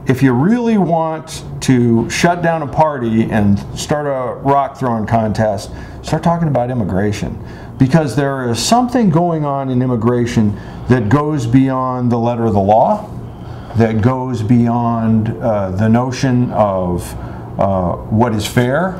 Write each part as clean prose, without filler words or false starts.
if you really want to shut down a party and start a rock throwing contest, start talking about immigration. Because there is something going on in immigration that goes beyond the letter of the law, that goes beyond the notion of what is fair,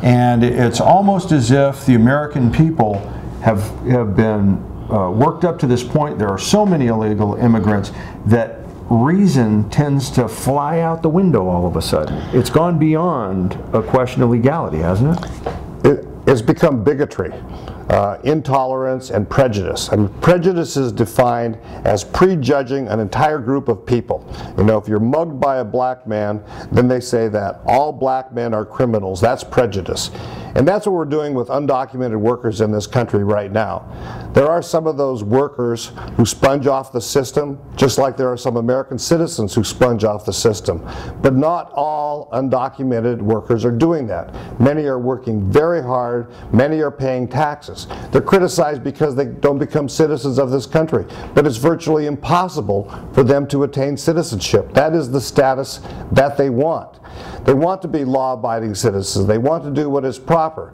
and it's almost as if the American people have been worked up to this point. There are so many illegal immigrants that reason tends to fly out the window all of a sudden. It's gone beyond a question of legality, hasn't it? It's become bigotry, intolerance, and prejudice. And prejudice is defined as prejudging an entire group of people. You know, if you're mugged by a black man, then they say that all black men are criminals. That's prejudice. And that's what we're doing with undocumented workers in this country right now. There are some of those workers who sponge off the system, just like there are some American citizens who sponge off the system. But not all undocumented workers are doing that. Many are working very hard. Many are paying taxes. They're criticized because they don't become citizens of this country. But it's virtually impossible for them to attain citizenship. That is the status that they want. They want to be law-abiding citizens. They want to do what is proper.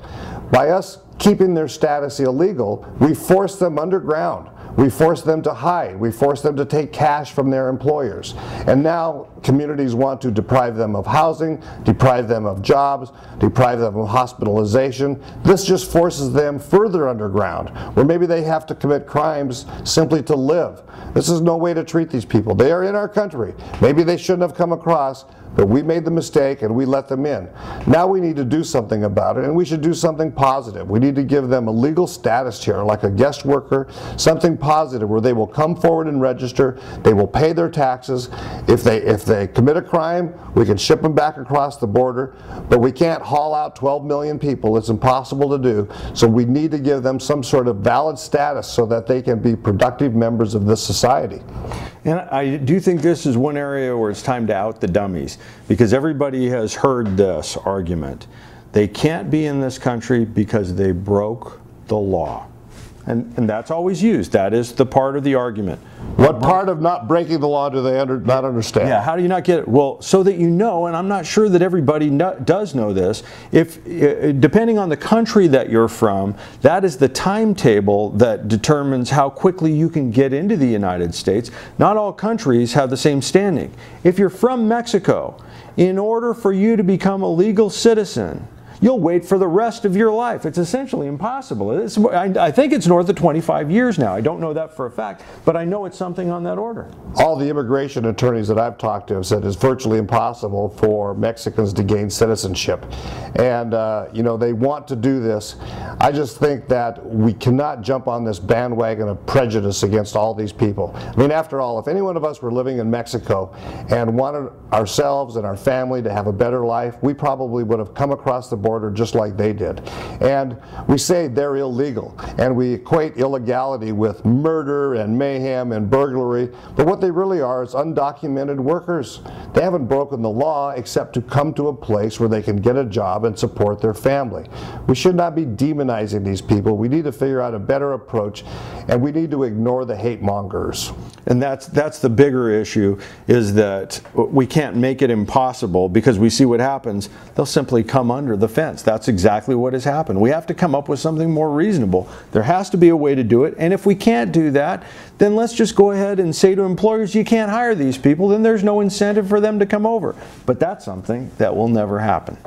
By us keeping their status illegal, we force them underground. We force them to hide. We force them to take cash from their employers. And now communities want to deprive them of housing, deprive them of jobs, deprive them of hospitalization. This just forces them further underground, where maybe they have to commit crimes simply to live. This is no way to treat these people. They are in our country. Maybe they shouldn't have come across, but we made the mistake and we let them in. Now we need to do something about it, and we should do something positive. We need to give them a legal status here, like a guest worker, something positive where they will come forward and register, they will pay their taxes. If they commit a crime, we can ship them back across the border, but we can't haul out 12 million people. It's impossible to do. So we need to give them some sort of valid status so that they can be productive members of this society. And I do think this is one area where it's time to out the dummies, because everybody has heard this argument. They can't be in this country because they broke the law. And that's always used. That is the part of the argument. What part of not breaking the law do they not understand? Yeah, how do you not get it? Well, so that you know, and I'm not sure that everybody does know this, if depending on the country that you're from, that is the timetable that determines how quickly you can get into the United States. Not all countries have the same standing. If you're from Mexico, in order for you to become a legal citizen, you'll wait for the rest of your life. It's essentially impossible. I think it's north of 25 years now. I don't know that for a fact, but I know it's something on that order. All the immigration attorneys that I've talked to have said it's virtually impossible for Mexicans to gain citizenship. And you know, they want to do this. I just think that we cannot jump on this bandwagon of prejudice against all these people. I mean, after all, if any one of us were living in Mexico and wanted ourselves and our family to have a better life, we probably would have come across the border just like they did. And we say they're illegal, and we equate illegality with murder and mayhem and burglary, but what they really are is undocumented workers. They haven't broken the law except to come to a place where they can get a job and support their family. We should not be demonizing these people. We need to figure out a better approach, and we need to ignore the hate mongers. And that's the bigger issue, is that we can't make it impossible, because we see what happens. They'll simply come under the fence. That's exactly what has happened. We have to come up with something more reasonable. There has to be a way to do it, and if we can't do that, then let's just go ahead and say to employers, you can't hire these people, then there's no incentive for them to come over. But that's something that will never happen.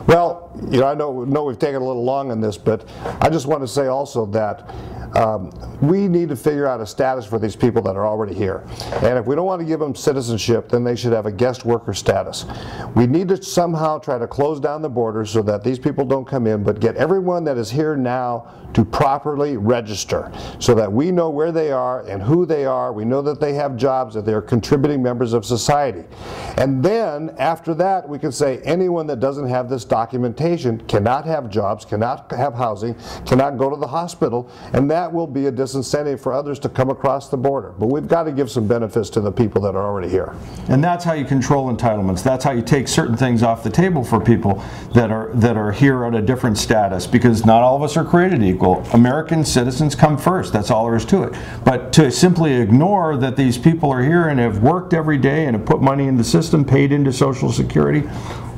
Well, you know, I know we've taken a little long on this, but I just want to say also that we need to figure out a status for these people that are already here. And if we don't want to give them citizenship, then they should have a guest worker status. We need to somehow try to close down the borders so that these people don't come in, but get everyone that is here now to properly register so that we know where they are and who they are. We know that they have jobs, that they're contributing members of society. And then after that, we can say anyone that doesn't have this documentation deportation cannot have jobs, cannot have housing, cannot go to the hospital, and that will be a disincentive for others to come across the border. But we've got to give some benefits to the people that are already here. And that's how you control entitlements. That's how you take certain things off the table for people that are here at a different status, because not all of us are created equal. American citizens come first. That's all there is to it. But to simply ignore that these people are here and have worked every day and have put money in the system, paid into Social Security,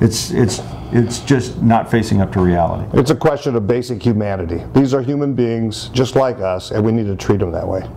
it's just not facing up to reality. It's a question of basic humanity. These are human beings just like us, and we need to treat them that way.